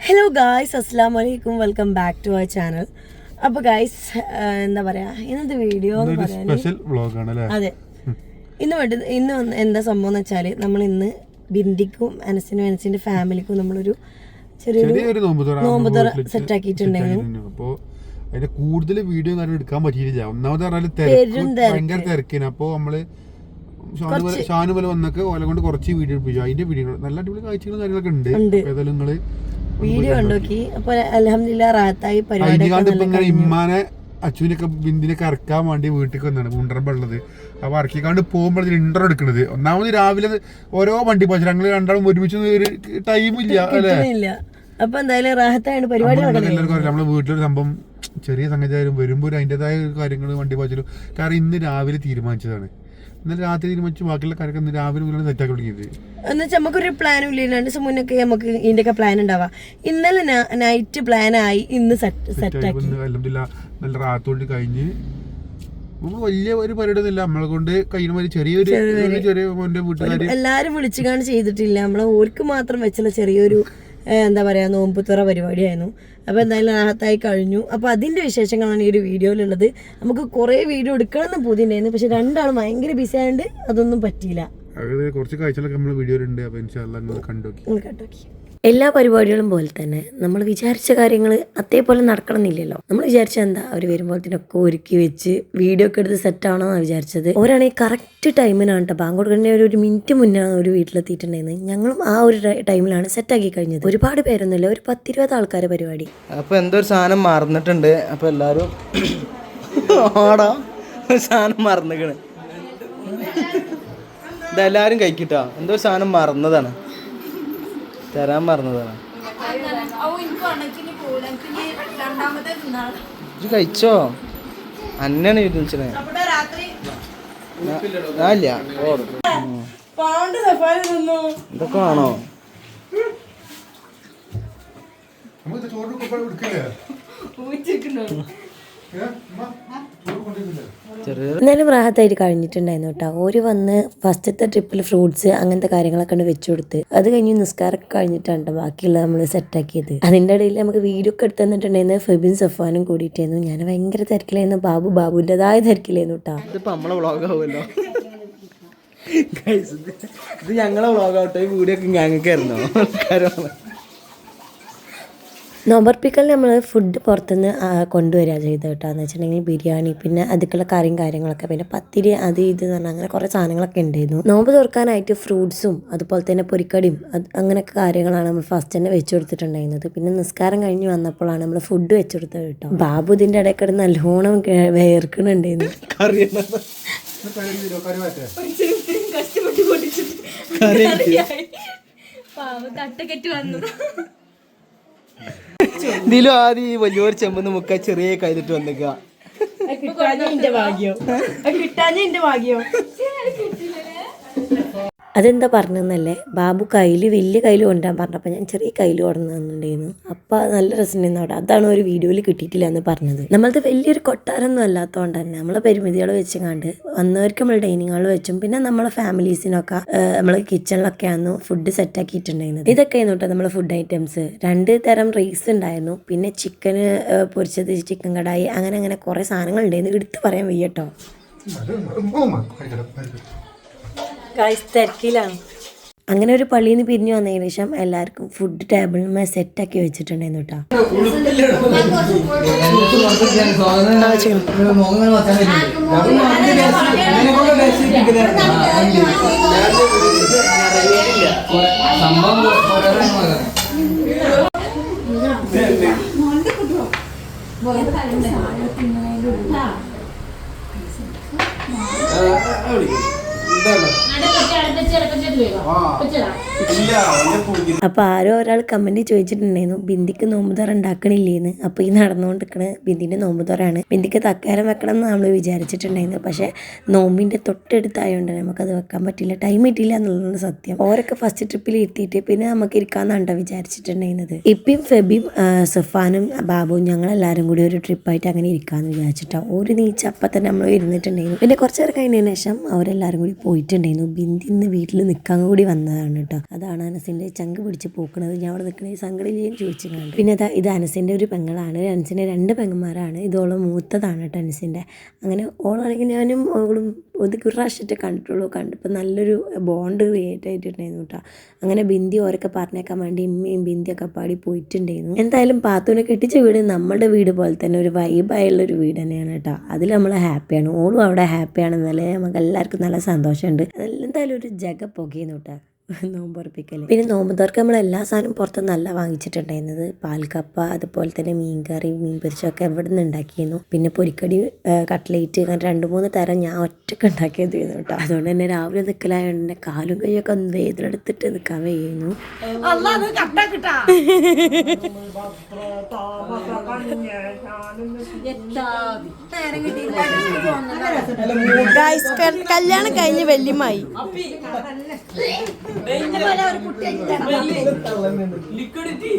Hello guys, അസ്സലാമു അലൈക്കും. Welcome back to our channel. അപ്പോൾ ഗായ്സ്, എന്താ പറയാ, ഇന്നത്തെ വീഡിയോ എന്ന് പറയാൻ അതെ ഇന്ന് എന്താ സംഭവം എന്ന് വെച്ചാൽ നമ്മൾ ഇന്ന് ബിന്ദിക്കും അനസിന്റെ ഫാമിലിക്കും നമ്മളൊരു ചെറിയൊരു നോമ്പുതുറ സെറ്റ് ആക്കിയിട്ടുണ്ടായിരുന്നു. അപ്പോൾ അതിന്റെ കൂടുതൽ വീഡിയോ കാര്യം എടുക്കാൻ പറ്റിയില്ല. ഒന്നാമത് പറഞ്ഞാൽ ഭയങ്കര തിരക്കിന്. അപ്പോൾ നമ്മള് ഷാനുമല വന്നൊക്കെ ഓല കൊണ്ട് കുറച്ച് വീഡിയോ എടുപ്പിച്ചു. അതിന്റെ വീഡിയോ നല്ല അടിപൊളി കാഴ്ചകളും കാര്യങ്ങളൊക്കെ ഉണ്ട്. ഏതായാലും നിങ്ങള് വീഡിയോ കണ്ടോക്കി. അപ്പൊ അൽഹംദുലില്ലാ റാത്തായി പരിപാടി. ഇമ്മാനെ അച്ഛനൊക്കെ ബിന്ദിനൊക്കെ ഇറക്കാൻ വേണ്ടി വീട്ടിലേക്ക് വന്നാണ് മുണ്ടറമ്പുള്ളത്. അപ്പൊ ഇറക്കിക്കാണ്ട് പോകുമ്പോൾ ഇന്റർ എടുക്കണത്. ഒന്നാമത് രാവിലെ ഓരോ വണ്ടി പോയി ഞങ്ങൾ രണ്ടാളും ഒരുമിച്ച് ഒരു ടൈമില്ല അല്ലേ. അപ്പൊ എന്തായാലും റാഹത്തായാണ് പരിപാടി. നമ്മളെ വീട്ടിലൊരു സംഭവം ചെറിയ സംഗതിയായാലും വരുമ്പോൾ അതിൻ്റെതായ കാര്യങ്ങൾ വണ്ടി പോയാലും. കാരണം ഇന്ന് രാവിലെ തീരുമാനിച്ചതാണ്. ഇന്നലെ രാത്രി തീരുമാനിച്ച് ബാക്കിയുള്ള കാര്യങ്ങൾ ഇന്ന് രാവിലെ സെറ്റാക്കി തുടങ്ങിയത്. എന്നുവെച്ചാൽ നമുക്കൊരു പ്ലാനും ഇല്ല. 2 ദിവസം മുന്നൊക്കെ നമുക്ക് ഇതിന്റെയൊക്കെ പ്ലാൻ ഉണ്ടാവാം. ഇന്നലെ നൈറ്റ് പ്ലാനായി, ഇന്ന് സെറ്റാക്കി. നല്ല റാത്തോട്ട് കഴിഞ്ഞ് വലിയ ഒരു പരിപാടി ഒന്നുമില്ല. നമ്മളെ കൊണ്ട് കഴിയുന്ന ചെറിയ വീട്ടുകാർ എല്ലാരും വിളിച്ചുകാണ്ട് ചെയ്തിട്ടില്ല. നമ്മളെ ഓർക്ക് മാത്രം വെച്ചുള്ള ചെറിയൊരു എന്താ പറയാ നോമ്പുതുറ പരിപാടിയായിരുന്നു. അപ്പോൾ എന്തായാലും റാഹത്തായി കഴിഞ്ഞു. അപ്പോൾ അതിന്റെ വിശേഷങ്ങളാണ് ഈ ഒരു വീഡിയോയിലുള്ളത്. നമുക്ക് കുറേ വീഡിയോ എടുക്കണമെന്ന് പൂതിണ്ടായിരുന്നു, പക്ഷെ രണ്ടാളും ഭയങ്കര ബിസി ആയതുകൊണ്ട് അതൊന്നും പറ്റിയില്ല. കുറച്ച് കാഴ്ചകളൊക്കെ നമ്മൾ വീഡിയോയിലുണ്ട്. അപ്പോൾ ഇൻഷാല്ലാ നിങ്ങൾ കണ്ടോക്കി. എല്ലാ പരിപാടികളും പോലെ തന്നെ നമ്മൾ വിചാരിച്ച കാര്യങ്ങൾ അതേപോലെ നടക്കണമെന്നില്ലല്ലോ. നമ്മൾ വിചാരിച്ച എന്താ, അവർ വരുമ്പോഴത്തേനൊക്കെ ഒരുക്കി വെച്ച് വീഡിയോ ഒക്കെ എടുത്ത് സെറ്റ് ആവണമെന്നാണ് വിചാരിച്ചത്. ഓരാണെങ്കിൽ കറക്റ്റ് ടൈമിനാണ് കേട്ടോ ബാങ്ക് കൊടുക്കണേ. ഒരു മിനിറ്റ് മുന്നാണ് ഒരു വീട്ടിലെത്തിയിട്ടുണ്ടായിരുന്നത്. ഞങ്ങളും ആ ഒരു ടൈമിലാണ് സെറ്റാക്കി കഴിഞ്ഞത്. ഒരുപാട് പേരൊന്നുമില്ല, ഒരു 10-20 ആൾക്കാരെ പരിപാടി. അപ്പോൾ എന്തോ ഒരു സാധനം മറന്നിട്ടുണ്ട്. അപ്പോൾ എല്ലാവരും ആടാ ഒരു സാധനം മറന്നിക്കണ്. ഇതെല്ലാവരും കഴിക്കിട്ടോ. എന്തോ ഒരു സാധനം മറന്നതാണ്, തരാൻ പറഞ്ഞതാണ്. ഇത് കഴിച്ചോ? അന്നാണ് വിളിച്ചത്. ഇതൊക്കെ ആണോ? എന്നാലും റാഹത്തായിട്ട് കഴിഞ്ഞിട്ടുണ്ടായിരുന്നു കേട്ടോ. ഓര് വന്ന് ഫസ്റ്റത്തെ ട്രിപ്പിൽ ഫ്രൂട്ട്സ് അങ്ങനത്തെ കാര്യങ്ങളൊക്കെ വെച്ചു കൊടുത്ത് അത് കഴിഞ്ഞ് നിസ്കാരമൊക്കെ കഴിഞ്ഞിട്ടാണ് ബാക്കിയുള്ള നമ്മൾ സെറ്റാക്കിയത്. അതിൻ്റെ ഇടയിൽ നമുക്ക് വീഡിയോ ഒക്കെ എടുത്ത് തന്നിട്ടുണ്ടായിരുന്നു ഫെബിൻ സഫാനും കൂടിയിട്ടായിരുന്നു. ഞാൻ ഭയങ്കര തിരക്കിലായിരുന്നു. ബാബുൻ്റെതായ തിരക്കിലായിരുന്നു കേട്ടോ. ഇതിപ്പോൾ നമ്മളെ വ്ളോഗാവുമല്ലോ. ഇത് ഞങ്ങളെ വ്ളോഗാവട്ടെ. ഈ വീഡിയോ ഒക്കെ ഞങ്ങൾക്കായിരുന്നോ? നോമ്പർപ്പിക്കൽ നമ്മൾ ഫുഡ് പുറത്തുനിന്ന് കൊണ്ടുവരിക ചെയ്ത് കേട്ടോ. എന്ന് വെച്ചിട്ടുണ്ടെങ്കിൽ ബിരിയാണി, പിന്നെ അതുക്കുള്ള കറിയും കാര്യങ്ങളൊക്കെ, പിന്നെ പത്തിരി, അത് ഇത് എന്ന് പറഞ്ഞാൽ അങ്ങനെ കുറേ സാധനങ്ങളൊക്കെ ഉണ്ടായിരുന്നു. നോമ്പ് തുറക്കാനായിട്ട് ഫ്രൂട്ട്സും അതുപോലെ തന്നെ പൊരിക്കടിയും അങ്ങനെയൊക്കെ കാര്യങ്ങളാണ് നമ്മൾ ഫസ്റ്റ് തന്നെ വെച്ച് കൊടുത്തിട്ടുണ്ടായിരുന്നത്. പിന്നെ നിസ്കാരം കഴിഞ്ഞ് വന്നപ്പോഴാണ് നമ്മൾ ഫുഡ് വെച്ച് കൊടുത്തത് കേട്ടോ. ബാബു ഇതിൻ്റെ ഇടയ്ക്കിടെ നല്ലോണം വേർക്കണുണ്ടായിരുന്നു. ഇതിലും ആദ്യം ഈ വലിയൊരു ചെമ്പന്ന് മുക്ക ചെറിയ കൈതിട്ട് വന്നിക്ക. അതെന്താ പറഞ്ഞെന്നല്ലേ, ബാബു വലിയ കയ്യിൽ കൊണ്ടുവരാൻ പറഞ്ഞപ്പോൾ ഞാൻ ചെറിയ കയ്യിൽ കൊണ്ടുവന്നിട്ടുണ്ടായിരുന്നു. അപ്പോൾ നല്ല രസമുണ്ടായിരുന്നു അവിടെ. അതാണ് ഒരു വീഡിയോയിൽ കിട്ടിയിട്ടില്ല എന്ന് പറഞ്ഞത്. നമ്മളത് വലിയൊരു കൊട്ടാരമൊന്നും അല്ലാത്തതുകൊണ്ട് തന്നെ നമ്മളെ പരിമിതികൾ വെച്ച് കണ്ട് വന്നവർക്ക് നമ്മൾ ഡൈനിങ് ഹാൾ വെച്ചും പിന്നെ നമ്മളെ ഫാമിലീസിനൊക്കെ നമ്മൾ കിച്ചണിലൊക്കെയാണ് ഫുഡ് സെറ്റ് ആക്കിയിട്ടുണ്ടായിരുന്നത്. ഇതൊക്കെയായിരുന്നു കേട്ടോ നമ്മളെ ഫുഡ് ഐറ്റംസ്. 2 തരം റൈസ് ഉണ്ടായിരുന്നു, പിന്നെ ചിക്കന് പൊരിച്ചത്, ചിക്കൻ കടായി, അങ്ങനെ കുറേ സാധനങ്ങൾ ഉണ്ടായിരുന്നു. എടുത്ത് പറയാൻ വയ്യട്ടോ. തിരക്കിലാണ്. അങ്ങനെ ഒരു പള്ളിയിൽ നിന്ന് പിരിഞ്ഞു വന്നതിന് ശേഷം എല്ലാവർക്കും ഫുഡ് ടേബിളിൽ സെറ്റാക്കി വെച്ചിട്ടുണ്ടായിരുന്നു കേട്ടോ. അപ്പൊ ആരോ ഒരാൾ കമന്റ് ചോദിച്ചിട്ടുണ്ടായിരുന്നു ബിന്ദിക്ക് നോമ്പുതുറ ഉണ്ടാക്കണില്ലേന്ന്. അപ്പൊ ഈ നടന്നുകൊണ്ടിരിക്കണ ബിന്ദിന്റെ നോമ്പുതുറയാണ്. ബിന്ദിക്ക് തക്കാരം വെക്കണം എന്ന് നമ്മൾ വിചാരിച്ചിട്ടുണ്ടായിരുന്നു, പക്ഷെ നോമ്പിന്റെ തൊട്ടടുത്തായോണ്ട് നമുക്കത് വെക്കാൻ പറ്റില്ല, ടൈം കിട്ടിയില്ല എന്നുള്ളതാണ് സത്യം. ഓരൊക്കെ ഫസ്റ്റ് ട്രിപ്പിൽ എത്തിയിട്ട് പിന്നെ നമുക്ക് ഇരിക്കാന്നാണ്ടോ വിചാരിച്ചിട്ടുണ്ടായിരുന്നത്. ഇപ്പം ഫെബിയും സഫാനും ബാബുവും ഞങ്ങളെല്ലാവരും കൂടി ഒരു ട്രിപ്പായിട്ട് അങ്ങനെ ഇരിക്കാന്ന് വിചാരിച്ചിട്ടാണ്. ഒരു നീച്ച അപ്പം തന്നെ നമ്മൾ ഇരുന്നിട്ടുണ്ടായിരുന്നു. പിന്നെ കുറച്ച് നേരം കഴിഞ്ഞതിന് ശേഷം അവരെല്ലാവരും കൂടി കൂടി പോയിട്ടുണ്ടായിരുന്നു. ബിന്ദി ഇന്ന് വീട്ടിൽ നിൽക്കാൻ കൂടി വന്നതാണ് കേട്ടോ. അതാണ് അനസിൻ്റെ ചങ്ക് പിടിച്ച് പോക്കണത്. ഞാൻ അവിടെ നിൽക്കണ സങ്കടയിലേയും ചോദിച്ചു കണ്ടു. പിന്നെ ഇത് അനസിൻ്റെ ഒരു പെങ്ങളാണ്. അനസിൻ്റെ 2 പെങ്ങന്മാരാണ്. ഇതോളം മൂത്തതാണ് കേട്ടോ അനസിൻ്റെ. അങ്ങനെ ഓളാണെങ്കിൽ ഞാനും ഓളും ഒരു പ്രാവശ്യത്തെ കണ്ടിട്ടുള്ളൂ. കണ്ടപ്പോൾ നല്ലൊരു ബോണ്ട് ക്രിയേറ്റ് ആയിട്ടുണ്ടായിരുന്നു കേട്ടോ. അങ്ങനെ ബിന്ദി ഓരൊക്കെ പറഞ്ഞേക്കാൻ വേണ്ടി ഇമ്മയും ബിന്ദിയൊക്കെ പാടി പോയിട്ടുണ്ടായിരുന്നു. എന്തായാലും പാത്തുവിനെ കെട്ടിച്ച വീട് നമ്മുടെ വീട് പോലെ തന്നെ ഒരു വൈബായുള്ളൊരു വീട് തന്നെയാണ് കേട്ടോ. അതിൽ നമ്മൾ ഹാപ്പിയാണ്. ഓളും അവിടെ ഹാപ്പിയാണെന്നല്ലേ നമുക്ക് എല്ലാവർക്കും നല്ല സന്തോഷമുണ്ട്. അതെന്തായാലും ഒരു ജഗ പുകയുന്നു കേട്ടോ നോമ്പുറപ്പിക്കൽ. പിന്നെ നോമ്പ് തുറക്ക് നമ്മൾ എല്ലാ സാധനവും പുറത്തുനിന്ന് നല്ല വാങ്ങിച്ചിട്ടുണ്ടായിരുന്നത്. പാൽക്കപ്പ, അതുപോലെ തന്നെ മീൻകറി, മീൻ പൊരിച്ചൊക്കെ എവിടെ നിന്ന് ഉണ്ടാക്കിയിരുന്നു. പിന്നെ പൊരിക്കടി, കട്ട്ലേറ്റ്, അങ്ങനെ 2-3 തരം ഞാൻ ഒറ്റയ്ക്ക് ഉണ്ടാക്കിയതായിരുന്നു കേട്ടോ. അതുകൊണ്ട് തന്നെ രാവിലെ നിൽക്കലായതുകൊണ്ട് തന്നെ കാലും കൈയൊക്കെ ഒന്ന് വേദനെടുത്തിട്ട് നിൽക്കാൻ വയ്യായിരുന്നു. കല്യാണം കഴിഞ്ഞ് വല്യമായി ലിക്വിഡിറ്റി